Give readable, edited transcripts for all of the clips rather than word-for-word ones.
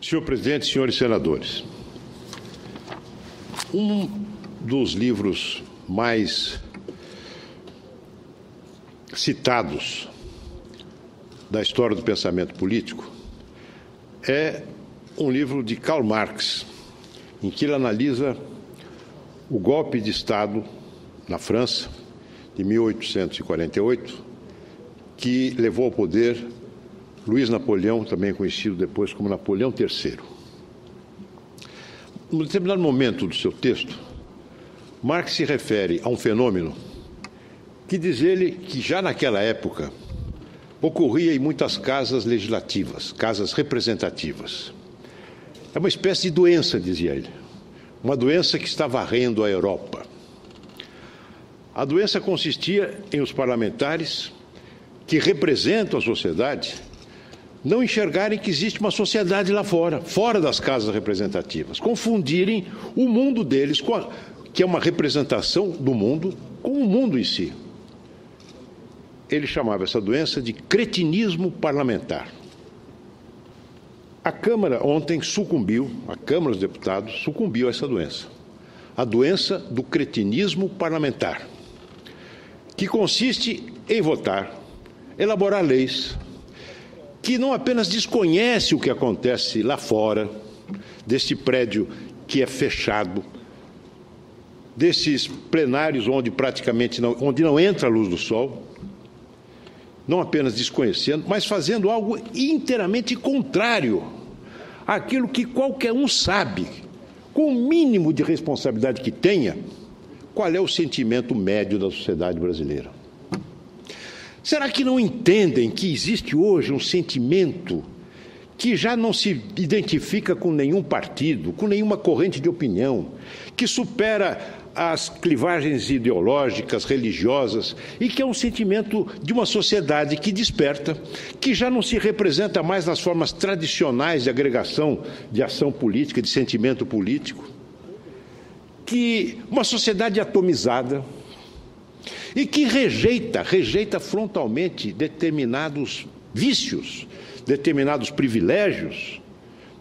Senhor presidente, senhores senadores, um dos livros mais citados da história do pensamento político é um livro de Karl Marx, em que ele analisa o golpe de Estado na França de 1848, que levou ao poder Luiz Napoleão, também conhecido depois como Napoleão III. Num determinado momento do seu texto, Marx se refere a um fenômeno que diz ele que já naquela época ocorria em muitas casas legislativas, casas representativas. É uma espécie de doença, dizia ele, uma doença que está varrendo a Europa. A doença consistia em os parlamentares que representam a sociedade não enxergarem que existe uma sociedade lá fora, fora das casas representativas, confundirem o mundo deles, que é uma representação do mundo, com o mundo em si. Ele chamava essa doença de cretinismo parlamentar. A Câmara ontem sucumbiu, a Câmara dos Deputados sucumbiu a essa doença. A doença do cretinismo parlamentar, que consiste em votar, elaborar leis, que não apenas desconhece o que acontece lá fora, deste prédio que é fechado, desses plenários onde praticamente onde não entra a luz do sol, não apenas desconhecendo, mas fazendo algo inteiramente contrário àquilo que qualquer um sabe, com o mínimo de responsabilidade que tenha, qual é o sentimento médio da sociedade brasileira. Será que não entendem que existe hoje um sentimento que já não se identifica com nenhum partido, com nenhuma corrente de opinião, que supera as clivagens ideológicas, religiosas, e que é um sentimento de uma sociedade que desperta, que já não se representa mais nas formas tradicionais de agregação de ação política, de sentimento político, que uma sociedade atomizada, e que rejeita frontalmente determinados vícios, determinados privilégios,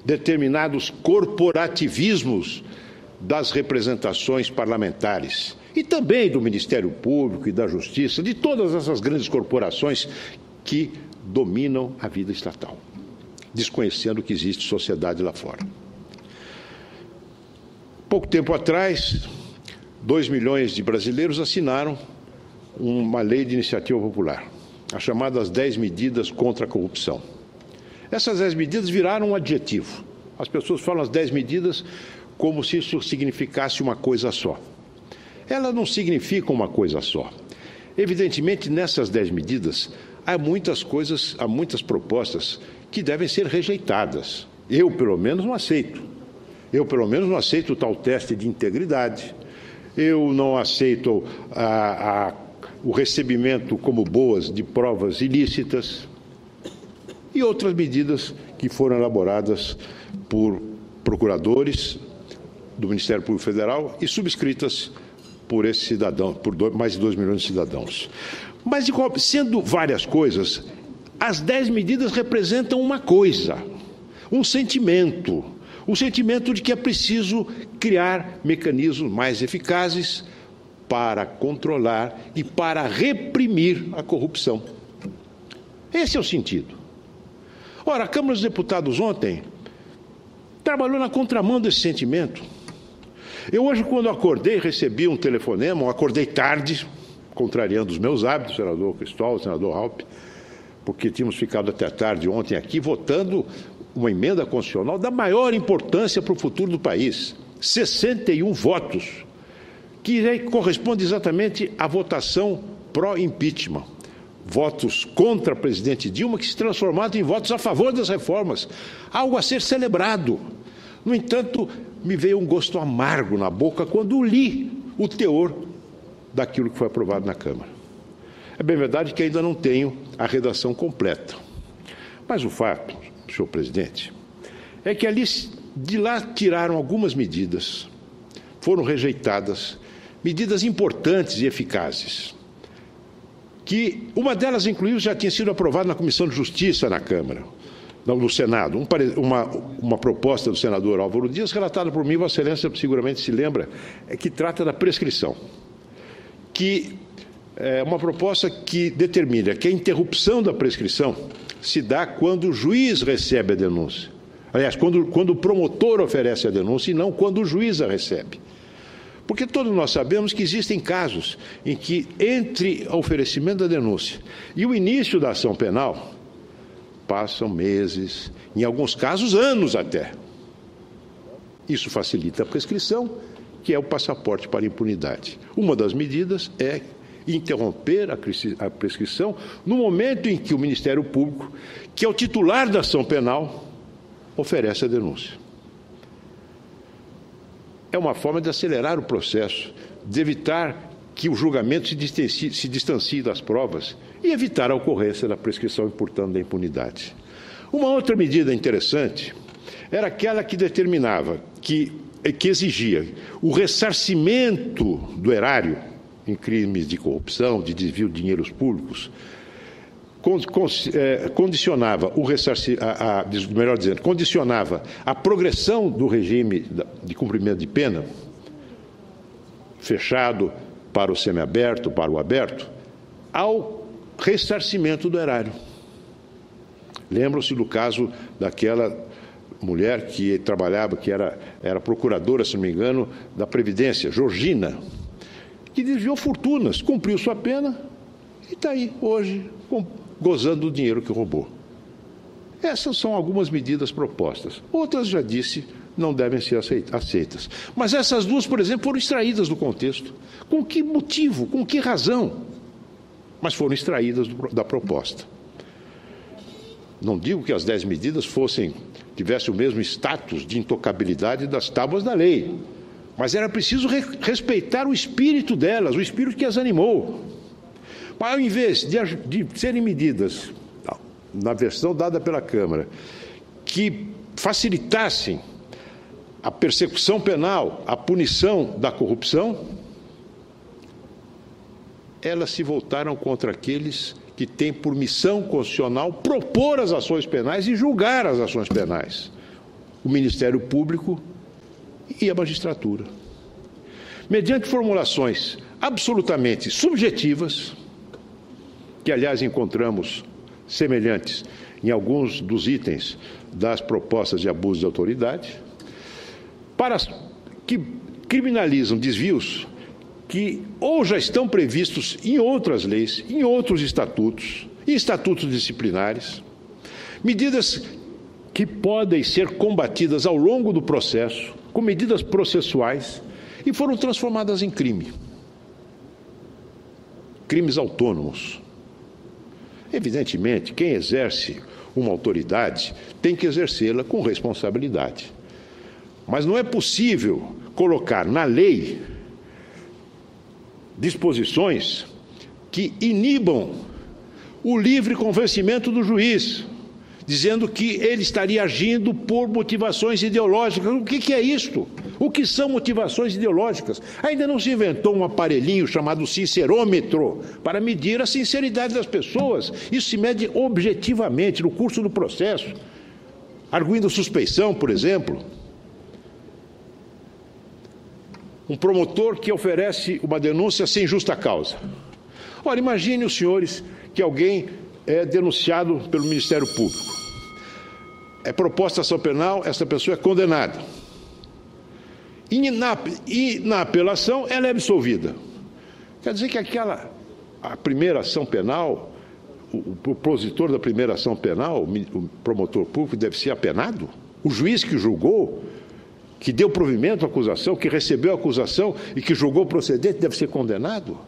determinados corporativismos das representações parlamentares e também do Ministério Público e da Justiça, de todas essas grandes corporações que dominam a vida estatal, desconhecendo que existe sociedade lá fora. Pouco tempo atrás, 2 milhões de brasileiros assinaram uma lei de iniciativa popular, as chamadas 10 medidas contra a corrupção. Essas 10 medidas viraram um adjetivo. As pessoas falam as 10 medidas como se isso significasse uma coisa só. Elas não significam uma coisa só. Evidentemente, nessas 10 medidas, há muitas coisas, há muitas propostas que devem ser rejeitadas. Eu, pelo menos, não aceito. Eu, pelo menos, não aceito o tal teste de integridade. Eu não aceito o recebimento como boas de provas ilícitas e outras medidas que foram elaboradas por procuradores do Ministério Público Federal e subscritas por esse cidadão, por mais de 2 milhões de cidadãos. Mas, sendo várias coisas, as 10 medidas representam uma coisa, um sentimento, o sentimento de que é preciso criar mecanismos mais eficazes para controlar e para reprimir a corrupção. Esse é o sentido. Ora, a Câmara dos Deputados ontem trabalhou na contramão desse sentimento. Eu hoje, quando acordei, recebi um telefonema, acordei tarde, contrariando os meus hábitos, senador Cristóvão, senador Raupp, porque tínhamos ficado até tarde ontem aqui votando uma emenda constitucional da maior importância para o futuro do país, 61 votos, que corresponde exatamente à votação pró-impeachment. Votos contra a presidente Dilma que se transformaram em votos a favor das reformas, algo a ser celebrado. No entanto, me veio um gosto amargo na boca quando li o teor daquilo que foi aprovado na Câmara. É bem verdade que ainda não tenho a redação completa, mas o fato, senhor presidente, é que de lá tiraram algumas medidas, foram rejeitadas, medidas importantes e eficazes, que uma delas, inclusive, já tinha sido aprovada na Comissão de Justiça na Câmara, no Senado, uma proposta do senador Álvaro Dias, relatada por mim, Vossa Excelência seguramente se lembra, que trata da prescrição, que é uma proposta que determina que a interrupção da prescrição se dá quando o juiz recebe a denúncia. Aliás, quando o promotor oferece a denúncia e não quando o juiz a recebe. Porque todos nós sabemos que existem casos em que, entre o oferecimento da denúncia e o início da ação penal, passam meses, em alguns casos anos até. Isso facilita a prescrição, que é o passaporte para a impunidade. Uma das medidas é interromper a prescrição no momento em que o Ministério Público, que é o titular da ação penal, oferece a denúncia. É uma forma de acelerar o processo, de evitar que o julgamento se distancie das provas e evitar a ocorrência da prescrição e, portanto, da impunidade. Uma outra medida interessante era aquela que determinava, que exigia o ressarcimento do erário em crimes de corrupção, de desvio de dinheiros públicos, condicionava condicionava a progressão do regime de cumprimento de pena, fechado para o semiaberto, para o aberto, ao ressarcimento do erário. Lembram-se do caso daquela mulher que trabalhava, que era procuradora, se não me engano, da Previdência, Georgina, que desviou fortunas, cumpriu sua pena e está aí hoje gozando do dinheiro que roubou. Essas são algumas medidas propostas. Outras, já disse, não devem ser aceitas. Mas essas duas, por exemplo, foram extraídas do contexto. Com que motivo? Com que razão? Mas foram extraídas da proposta. Não digo que as 10 medidas tivessem o mesmo status de intocabilidade das tábuas da lei, mas era preciso respeitar o espírito delas, o espírito que as animou. Mas, ao invés de serem medidas, na versão dada pela Câmara, que facilitassem a persecução penal, a punição da corrupção, elas se voltaram contra aqueles que têm por missão constitucional propor as ações penais e julgar as ações penais: o Ministério Público e a magistratura. Mediante formulações absolutamente subjetivas, que, aliás, encontramos semelhantes em alguns dos itens das propostas de abuso de autoridade, que criminalizam desvios que ou já estão previstos em outras leis, em outros estatutos, em estatutos disciplinares, medidas que podem ser combatidas ao longo do processo, com medidas processuais, e foram transformadas em crime. Crimes autônomos. Evidentemente, quem exerce uma autoridade tem que exercê-la com responsabilidade. Mas não é possível colocar na lei disposições que inibam o livre convencimento do juiz, dizendo que ele estaria agindo por motivações ideológicas. O que é isto? O que são motivações ideológicas? Ainda não se inventou um aparelhinho chamado sincerômetro para medir a sinceridade das pessoas. Isso se mede objetivamente no curso do processo, arguindo suspeição, por exemplo. Um promotor que oferece uma denúncia sem justa causa. Ora, imagine os senhores que alguém é denunciado pelo Ministério Público. É proposta ação penal, essa pessoa é condenada. E na apelação ela é absolvida. Quer dizer que a primeira ação penal, o propositor da primeira ação penal, o promotor público, deve ser apenado? O juiz que julgou, que deu provimento à acusação, que recebeu a acusação e que julgou procedente, deve ser condenado?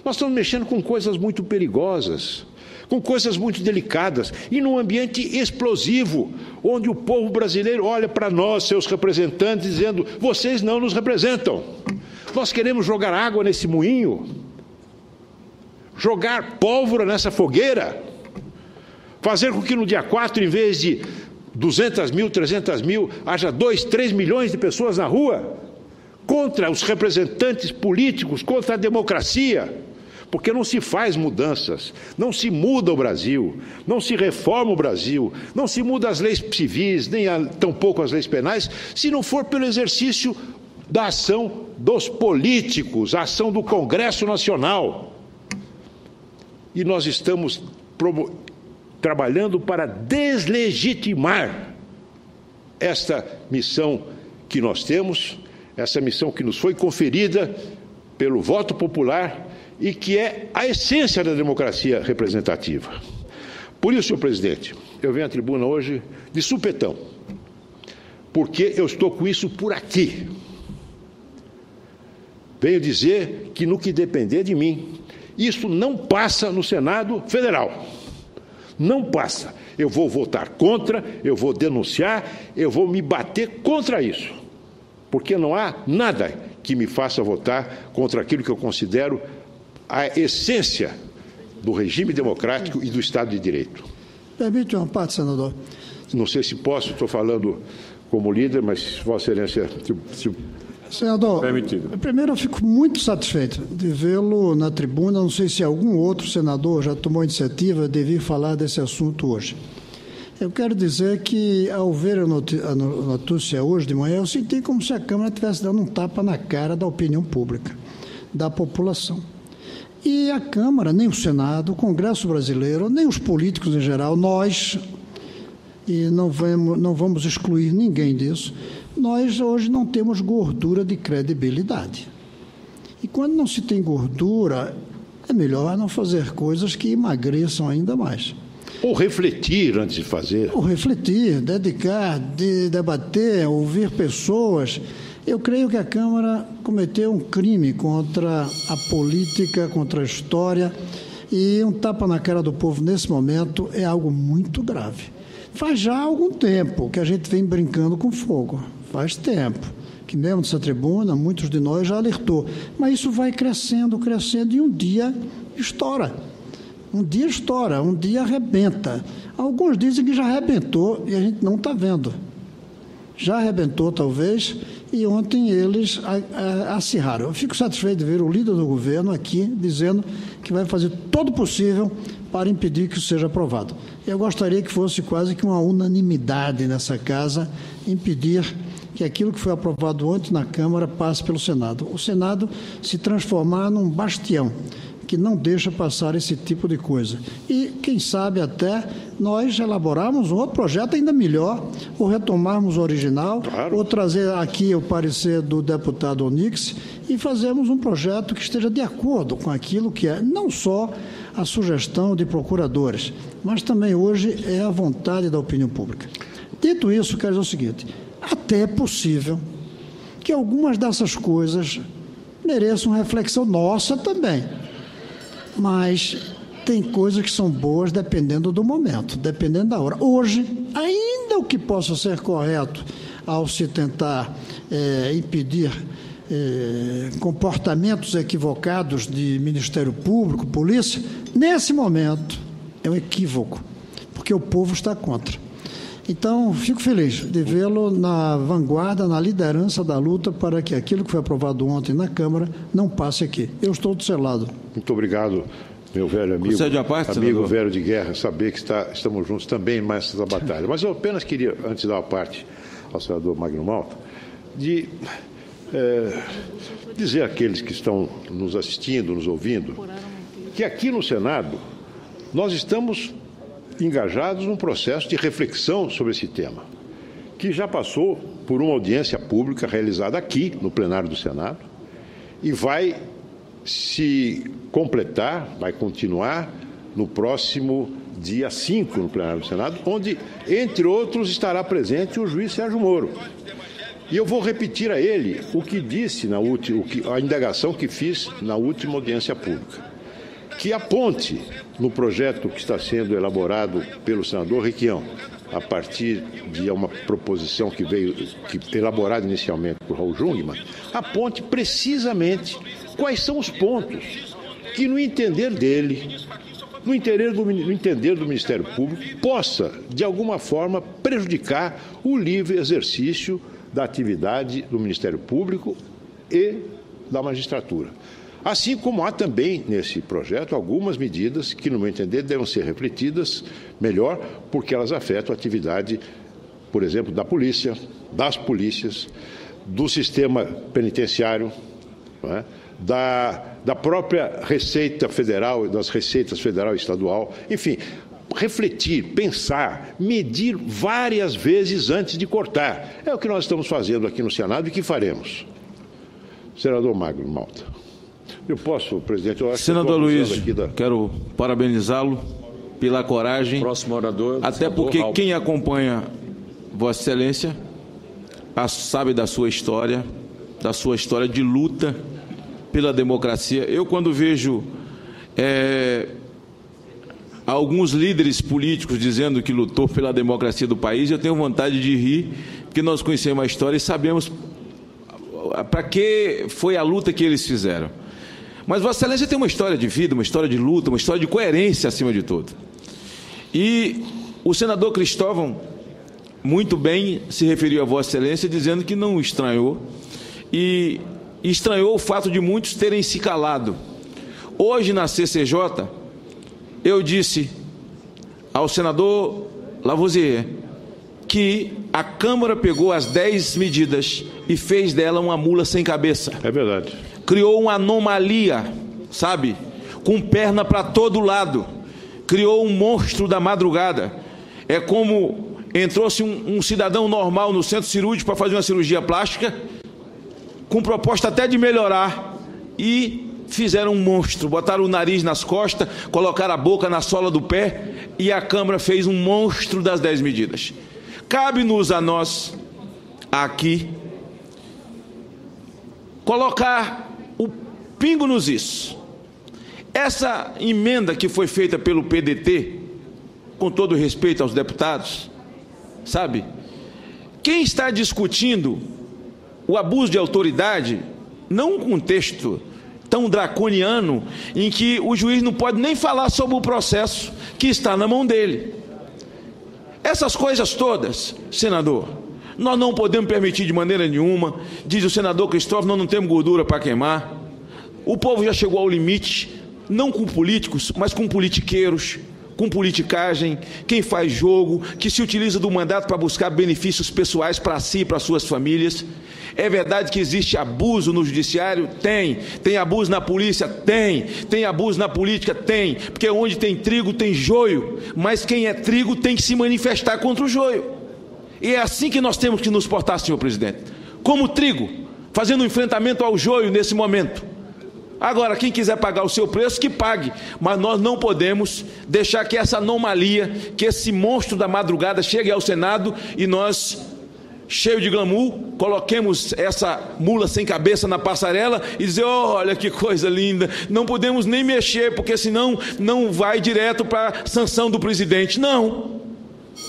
Nós estamos mexendo com coisas muito perigosas, com coisas muito delicadas, e num ambiente explosivo, onde o povo brasileiro olha para nós, seus representantes, dizendo: vocês não nos representam. Nós queremos jogar água nesse moinho, jogar pólvora nessa fogueira, fazer com que no dia 4, em vez de 200 mil, 300 mil, haja 2, 3 milhões de pessoas na rua, contra os representantes políticos, contra a democracia, porque não se faz mudanças, não se muda o Brasil, não se reforma o Brasil, não se muda as leis civis, nem tampouco as leis penais, se não for pelo exercício da ação dos políticos, a ação do Congresso Nacional. E nós estamos trabalhando para deslegitimar esta missão que nós temos, essa missão que nos foi conferida pelo voto popular e que é a essência da democracia representativa. Por isso, senhor presidente, eu venho à tribuna hoje de supetão, porque eu estou com isso por aqui. Venho dizer que, no que depender de mim, isso não passa no Senado Federal. Não passa. Eu vou votar contra, eu vou denunciar, eu vou me bater contra isso. Porque não há nada que me faça votar contra aquilo que eu considero a essência do regime democrático e do Estado de Direito. Permite uma parte, senador. Não sei se posso, estou falando como líder, mas Vossa Excelência, se senador, permitido. Primeiro eu fico muito satisfeito de vê-lo na tribuna. Não sei se algum outro senador já tomou a iniciativa de vir falar desse assunto hoje. Eu quero dizer que, ao ver a notícia hoje de manhã, eu senti como se a Câmara estivesse dando um tapa na cara da opinião pública, da população. E a Câmara, nem o Senado, o Congresso Brasileiro, nem os políticos em geral, nós, e não vamos excluir ninguém disso, nós hoje não temos gordura de credibilidade. E quando não se tem gordura, é melhor não fazer coisas que emagreçam ainda mais. Ou refletir antes de fazer. Ou refletir, dedicar, debater, ouvir pessoas. Eu creio que a Câmara cometeu um crime contra a política, contra a história, e um tapa na cara do povo nesse momento é algo muito grave. Faz já algum tempo que a gente vem brincando com fogo, faz tempo, que mesmo nessa tribuna, muitos de nós já alertou, mas isso vai crescendo, crescendo, e um dia estoura. Um dia arrebenta. Alguns dizem que já arrebentou e a gente não está vendo. Já arrebentou, talvez, e ontem eles acirraram. Eu fico satisfeito de ver o líder do governo aqui dizendo que vai fazer todo o possível para impedir que isso seja aprovado. Eu gostaria que fosse quase que uma unanimidade nessa casa impedir que aquilo que foi aprovado ontem na Câmara passe pelo Senado. O Senado se transformar num bastião que não deixa passar esse tipo de coisa. E, quem sabe, até nós elaborarmos um outro projeto ainda melhor, ou retomarmos o original, claro, ou trazer aqui o parecer do deputado Onix e fazermos um projeto que esteja de acordo com aquilo que é não só a sugestão de procuradores, mas também hoje é a vontade da opinião pública. Dito isso, quero dizer o seguinte, até é possível que algumas dessas coisas mereçam reflexão nossa também. Mas tem coisas que são boas dependendo do momento, dependendo da hora. Hoje, ainda o que possa ser correto ao se tentar impedir comportamentos equivocados de Ministério Público, polícia, nesse momento é um equívoco, porque o povo está contra. Então, fico feliz de vê-lo na vanguarda, na liderança da luta para que aquilo que foi aprovado ontem na Câmara não passe aqui. Eu estou do seu lado. Muito obrigado, meu velho amigo, amigo velho de guerra, saber que estamos juntos também nessa batalha. Mas eu apenas queria, antes de dar uma parte ao senador Magno Malta, de dizer àqueles que estão nos assistindo, nos ouvindo, que aqui no Senado nós estamos engajados num processo de reflexão sobre esse tema, que já passou por uma audiência pública realizada aqui, no plenário do Senado, e vai se completar, vai continuar no próximo dia 5 no plenário do Senado, onde, entre outros, estará presente o juiz Sérgio Moro. E eu vou repetir a ele o que disse a indagação que fiz na última audiência pública, que aponte no projeto que está sendo elaborado pelo senador Requião, a partir de uma proposição que veio elaborada inicialmente por Raul Jungmann, aponte precisamente quais são os pontos que, no entender dele, no entender do Ministério Público, possa, de alguma forma, prejudicar o livre exercício da atividade do Ministério Público e da magistratura. Assim como há também nesse projeto algumas medidas que, no meu entender, devem ser refletidas melhor, porque elas afetam a atividade, por exemplo, da polícia, das polícias, do sistema penitenciário, não é? da própria Receita Federal, das Receitas Federal e Estadual, enfim, refletir, pensar, medir várias vezes antes de cortar. É o que nós estamos fazendo aqui no Senado e que faremos. Senador Magno Malta. Eu posso, presidente? Eu acho Senador Luiz, quero parabenizá-lo pela coragem. Próximo orador. Até porque quem acompanha Vossa Excelência sabe da sua história de luta pela democracia. Eu, quando vejo alguns líderes políticos dizendo que lutou pela democracia do país, eu tenho vontade de rir, porque nós conhecemos a história e sabemos para que foi a luta que eles fizeram. Mas Vossa Excelência tem uma história de vida, uma história de luta, uma história de coerência acima de tudo. E o senador Cristóvão muito bem se referiu a Vossa Excelência dizendo que não estranhou e estranhou o fato de muitos terem se calado. Hoje na CCJ eu disse ao senador Lavoisier que a Câmara pegou as 10 medidas e fez dela uma mula sem cabeça. É verdade. Criou uma anomalia, sabe? Com perna para todo lado. Criou um monstro da madrugada. É como entrou-se um cidadão normal no centro cirúrgico para fazer uma cirurgia plástica, com proposta até de melhorar, e fizeram um monstro, botaram o nariz nas costas, colocaram a boca na sola do pé, e a Câmara fez um monstro das 10 medidas. Cabe-nos a nós, aqui, colocar o pingo nos is. Essa emenda que foi feita pelo PDT, com todo respeito aos deputados, sabe? Quem está discutindo o abuso de autoridade, não um contexto tão draconiano em que o juiz não pode nem falar sobre o processo que está na mão dele. Essas coisas todas, senador, nós não podemos permitir de maneira nenhuma. Diz o senador Cristóvão, nós não temos gordura para queimar. O povo já chegou ao limite, não com políticos, mas com politiqueiros, com politicagem, quem faz jogo, que se utiliza do mandato para buscar benefícios pessoais para si e para suas famílias. É verdade que existe abuso no judiciário? Tem abuso na polícia? Tem abuso na política? Tem, porque onde tem trigo tem joio, mas quem é trigo tem que se manifestar contra o joio. E é assim que nós temos que nos portar, senhor presidente, como trigo, fazendo um enfrentamento ao joio nesse momento. Agora, quem quiser pagar o seu preço, que pague, mas nós não podemos deixar que essa anomalia, que esse monstro da madrugada chegue ao Senado e nós, cheio de glamour, coloquemos essa mula sem cabeça na passarela e dizer, olha que coisa linda, não podemos nem mexer, porque senão não vai direto para a sanção do presidente. Não.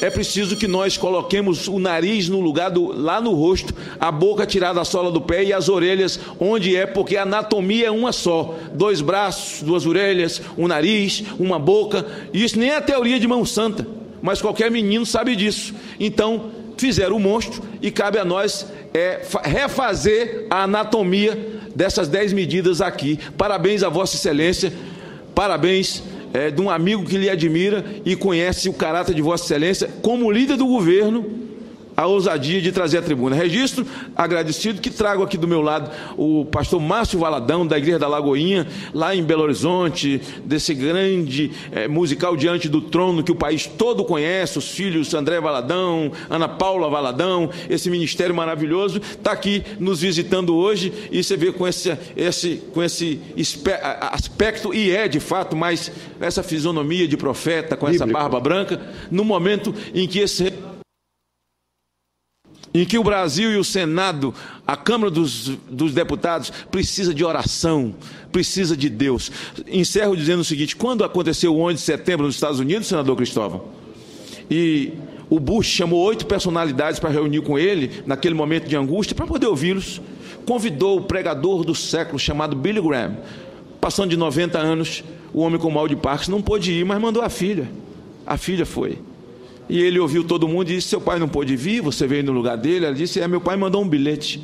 É preciso que nós coloquemos o nariz no lugar lá no rosto, a boca tirada da sola do pé e as orelhas onde é, porque a anatomia é uma só. 2 braços, 2 orelhas, um nariz, uma boca. E isso nem é a teoria de mão santa, mas qualquer menino sabe disso. Então, fizeram o monstro e cabe a nós refazer a anatomia dessas 10 medidas aqui. Parabéns a Vossa Excelência, parabéns de um amigo que lhe admira e conhece o caráter de Vossa Excelência como líder do governo, a ousadia de trazer à tribuna. Registro agradecido que trago aqui do meu lado o pastor Márcio Valadão, da Igreja da Lagoinha, lá em Belo Horizonte, desse grande musical Diante do Trono, que o país todo conhece, os filhos André Valadão, Ana Paula Valadão, esse ministério maravilhoso, está aqui nos visitando hoje, e você vê com esse aspecto, e de fato, mas essa fisionomia de profeta, com essa barba branca, no momento em que o Brasil e o Senado, a Câmara dos Deputados, precisa de oração, precisa de Deus. Encerro dizendo o seguinte, quando aconteceu o 11 de setembro nos Estados Unidos, senador Cristóvão, e o Bush chamou 8 personalidades para reunir com ele, naquele momento de angústia, para poder ouvi-los, convidou o pregador do século, chamado Billy Graham, passando de 90 anos, o homem com mal de Parkinson, não pôde ir, mas mandou a filha foi. E ele ouviu todo mundo e disse, seu pai não pôde vir, você veio no lugar dele? Ela disse, meu pai mandou um bilhete.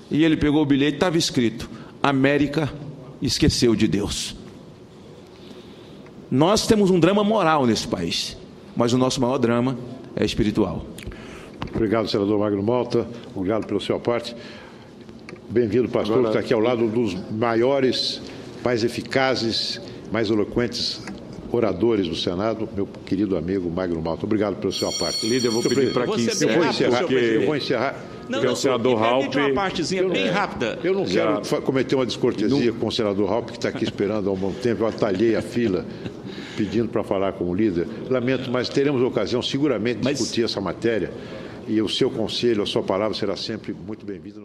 E ele pegou o bilhete, estava escrito, a América esqueceu de Deus. Nós temos um drama moral nesse país, mas o nosso maior drama é espiritual. Obrigado, senador Magno Malta. Obrigado pelo seu aporte. Bem-vindo, pastor, que está aqui ao lado dos maiores, mais eficazes, mais eloquentes oradores do Senado, meu querido amigo Magno Malta. Obrigado pelo seu aporte. Líder, eu vou pedir para que eu vou encerrar. Não, senador Raupp, uma partezinha bem rápida. Eu não quero cometer uma descortesia com o senador Raupp, que está aqui esperando há um bom tempo. Eu atalhei a fila pedindo para falar com o líder. Lamento, mas teremos ocasião seguramente de discutir essa matéria, e o seu conselho, a sua palavra será sempre muito bem-vinda.